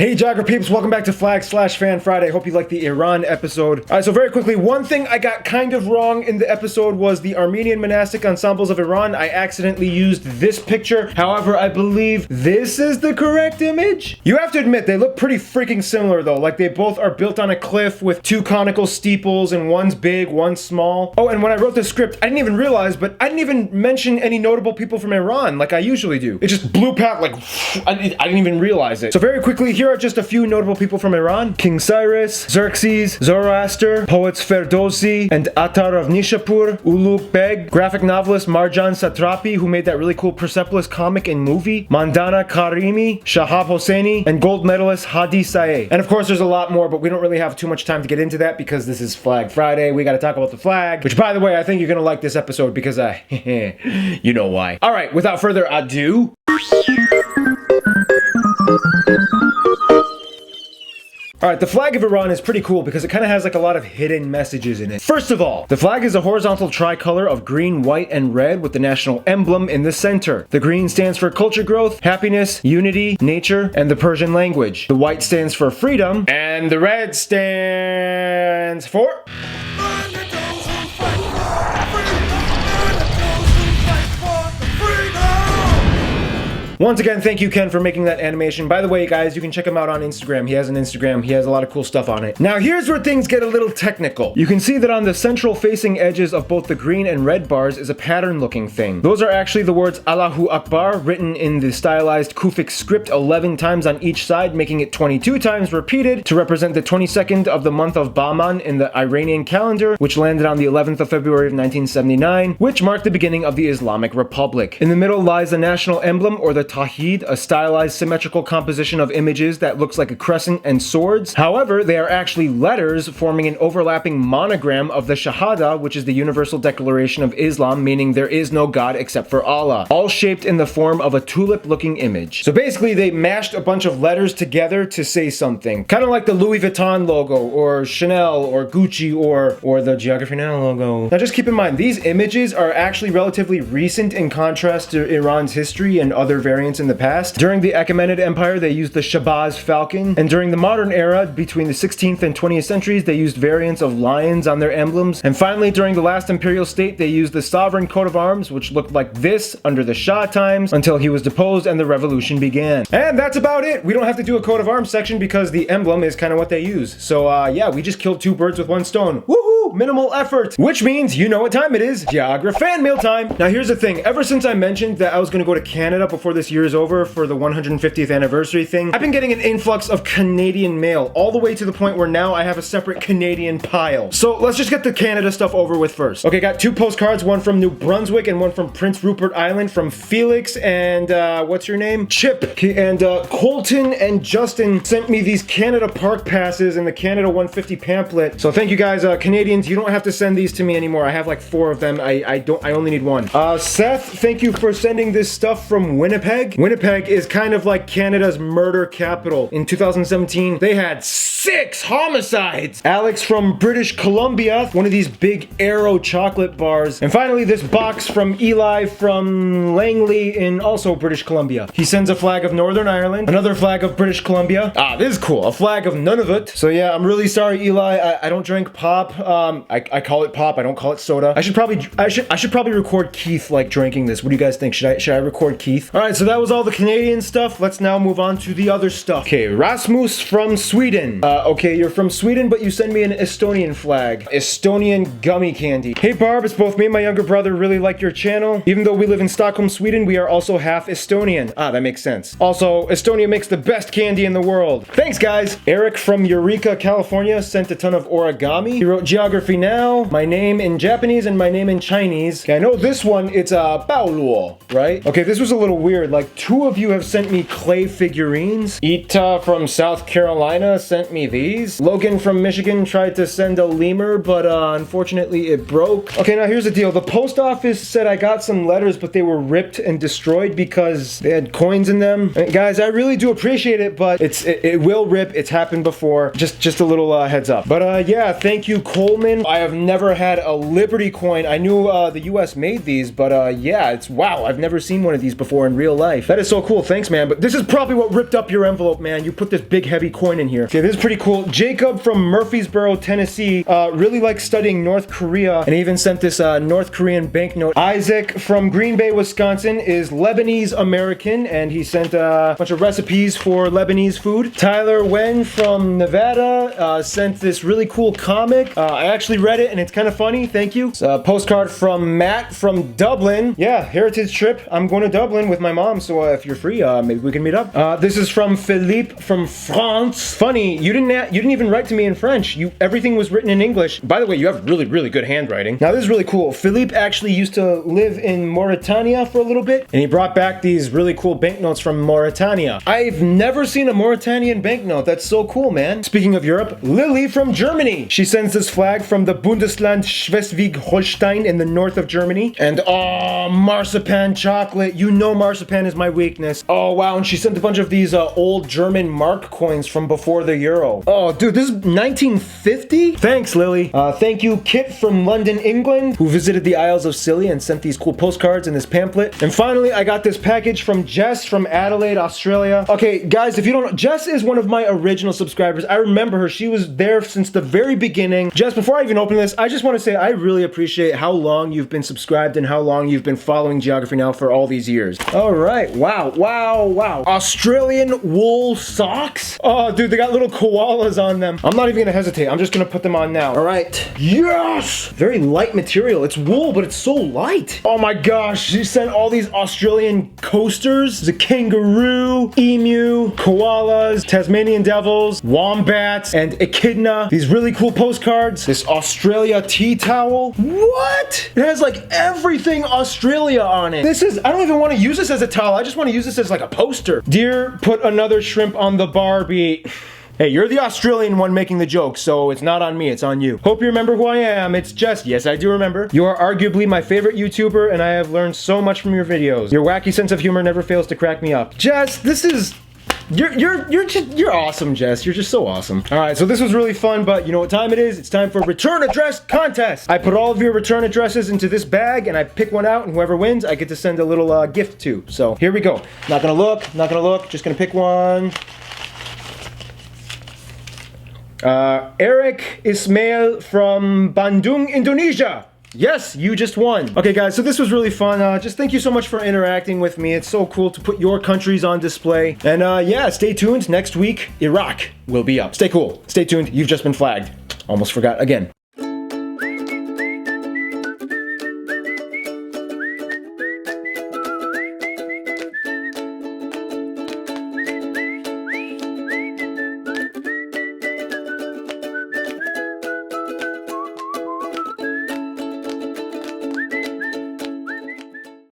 Hey Jogger peeps, welcome back to Flag/Fan Friday. Hope you liked the Iran episode. Alright, so very quickly, one thing I got kind of wrong in the episode was the Armenian monastic ensembles of Iran. I accidentally used this picture. However, I believe this is the correct image. You have to admit, they look pretty freaking similar though. Like they both are built on a cliff with two conical steeples and one's big, one's small. Oh, and when I wrote the script, I didn't even realize, but I didn't even mention any notable people from Iran like I usually do. It just blew past like, I didn't even realize it. So very quickly, here are just a few notable people from Iran. King Cyrus, Xerxes, Zoroaster, poets Ferdowsi and Attar of Nishapur, Ulugh Beg, graphic novelist Marjan Satrapi, who made that really cool Persepolis comic and movie, Mandana Karimi, Shahab Hosseini, and gold medalist Hadi Saeed. And of course, there's a lot more, but we don't really have too much time to get into that because this is Flag Friday. We gotta talk about the flag, which by the way, I think you're gonna like this episode because you know why. All right, without further ado. Alright, the flag of Iran is pretty cool because it kind of has like a lot of hidden messages in it. First of all, the flag is a horizontal tricolor of green, white, and red with the national emblem in the center. The green stands for culture growth, happiness, unity, nature, and the Persian language. The white stands for freedom, and the red stands for... Once again, thank you, Ken, for making that animation. By the way, guys, you can check him out on Instagram. He has an Instagram. He has a lot of cool stuff on it. Now, here's where things get a little technical. You can see that on the central facing edges of both the green and red bars is a pattern-looking thing. Those are actually the words Allahu Akbar written in the stylized Kufic script 11 times on each side, making it 22 times repeated to represent the 22nd of the month of Bahman in the Iranian calendar, which landed on the 11th of February of 1979, which marked the beginning of the Islamic Republic. In the middle lies the national emblem, or the Tawhid, a stylized symmetrical composition of images that looks like a crescent and swords. However, they are actually letters forming an overlapping monogram of the Shahada, which is the universal declaration of Islam, meaning there is no God except for Allah, all shaped in the form of a tulip-looking image. So basically, they mashed a bunch of letters together to say something. Kind of like the Louis Vuitton logo, or Chanel, or Gucci, or the Geography Now logo. Now just keep in mind, these images are actually relatively recent in contrast to Iran's history and other variants in the past. During the Achaemenid Empire, they used the Shabaz falcon, and during the modern era, between the 16th and 20th centuries, they used variants of lions on their emblems, and finally, during the last imperial state, they used the sovereign coat of arms, which looked like this under the Shah times, until he was deposed and the revolution began. And that's about it! We don't have to do a coat of arms section because the emblem is kind of what they use. So, yeah, we just killed two birds with one stone. Woohoo! Minimal effort! Which means you know what time it is. Geography fan mail time! Now, here's the thing. Ever since I mentioned that I was going to go to Canada before this year is over for the 150th anniversary thing, I've been getting an influx of Canadian mail, all the way to the point where now I have a separate Canadian pile. So let's just get the Canada stuff over with first. Okay, got two postcards, one from New Brunswick and one from Prince Rupert Island, from Felix and what's your name? Chip. And Colton and Justin sent me these Canada Park passes and the Canada 150 pamphlet. So thank you guys, Canadians. You don't have to send these to me anymore. I have like 4 of them. I only need one. Seth, thank you for sending this stuff from Winnipeg. Winnipeg is kind of like Canada's murder capital. In 2017, they had 6 homicides. Alex from British Columbia, one of these big Aero chocolate bars. And finally, this box from Eli from Langley in also British Columbia. He sends a flag of Northern Ireland, another flag of British Columbia. Ah, this is cool. A flag of Nunavut. So yeah, I'm really sorry, Eli. I don't drink pop. I call it pop. I don't call it soda. I should probably record Keith like drinking this. What do you guys think? Should I record Keith? All right, so that was all the Canadian stuff. Let's now move on to the other stuff. Okay, Rasmus from Sweden. Okay, you're from Sweden, but you send me an Estonian flag. Estonian gummy candy. Hey Barb, it's both me and my younger brother really like your channel. Even though we live in Stockholm, Sweden, we are also half Estonian. Ah, that makes sense. Also, Estonia makes the best candy in the world. Thanks, guys. Eric from Eureka, California sent a ton of origami. He wrote Geography Now, my name in Japanese and my name in Chinese. Okay, I know this one, it's Baoluo, right? Okay, this was a little weird. Like, 2 of you have sent me clay figurines. Ita from South Carolina sent me these. Logan from Michigan tried to send a lemur, but unfortunately it broke. Okay, now here's the deal. The post office said I got some letters, but they were ripped and destroyed because they had coins in them. And guys, I really do appreciate it, but it will rip. It's happened before. Just a little heads up. But yeah, thank you, Coleman Australian. I have never had a Liberty coin. I knew the US made these, but yeah, it's wow. I've never seen one of these before in real life. That is so cool. Thanks, man. But this is probably what ripped up your envelope, man. You put this big, heavy coin in here. Okay, this is pretty cool. Jacob from Murfreesboro, Tennessee, really likes studying North Korea, and he even sent this North Korean banknote. Isaac from Green Bay, Wisconsin, is Lebanese American, and he sent a bunch of recipes for Lebanese food. Tyler Wen from Nevada sent this really cool comic. I actually read it, and it's kind of funny. Thank you. It's a postcard from Matt from Dublin. Yeah, heritage trip. I'm going to Dublin with my mom, so if you're free, maybe we can meet up. This is from Philippe from France. Funny, you didn't even write to me in French. Everything was written in English. By the way, you have really, really good handwriting. Now, this is really cool. Philippe actually used to live in Mauritania for a little bit, and he brought back these really cool banknotes from Mauritania. I've never seen a Mauritanian banknote. That's so cool, man. Speaking of Europe, Lily from Germany. She sends this flag from the Bundesland Schleswig-Holstein in the north of Germany. And oh, marzipan chocolate. You know marzipan is my weakness. Oh, wow. And she sent a bunch of these old German mark coins from before the euro. Oh, dude, this is 1950? Thanks, Lily. Thank you, Kit from London, England, who visited the Isles of Scilly and sent these cool postcards and this pamphlet. And finally, I got this package from Jess from Adelaide, Australia. Okay, guys, if you don't know, Jess is one of my original subscribers. I remember her. She was there since the very beginning. Jess, before I even open this, I just want to say I really appreciate how long you've been subscribed and how long you've been following Geography Now for all these years. All right. Wow. Wow. Wow. Australian wool socks? Oh, dude, they got little koalas on them. I'm not even going to hesitate. I'm just going to put them on now. All right. Yes! Very light material. It's wool, but it's so light. Oh my gosh. She sent all these Australian coasters. There's a kangaroo, emu, koalas, Tasmanian devils, wombats, and echidna. These really cool postcards. This Australia tea towel. What? It has like everything Australia on it. This is, I don't even want to use this as a towel. I just want to use this as like a poster. Dear, put another shrimp on the Barbie. Hey, you're the Australian one making the joke, so it's not on me, it's on you. Hope you remember who I am. It's Jess. Yes, I do remember. You are arguably my favorite YouTuber, and I have learned so much from your videos. Your wacky sense of humor never fails to crack me up. Jess, this is... You're awesome, Jess. You're just so awesome. All right, so this was really fun, but you know what time it is? It's time for return address contest. I put all of your return addresses into this bag, and I pick one out, and whoever wins, I get to send a little gift to. So here we go. Not gonna look, just gonna pick one. Eric Ismail from Bandung, Indonesia. Yes, you just won. Okay, guys, so this was really fun. Just thank you so much for interacting with me. It's so cool to put your countries on display. And yeah, stay tuned. Next week, Iraq will be up. Stay cool. Stay tuned. You've just been flagged. Almost forgot again.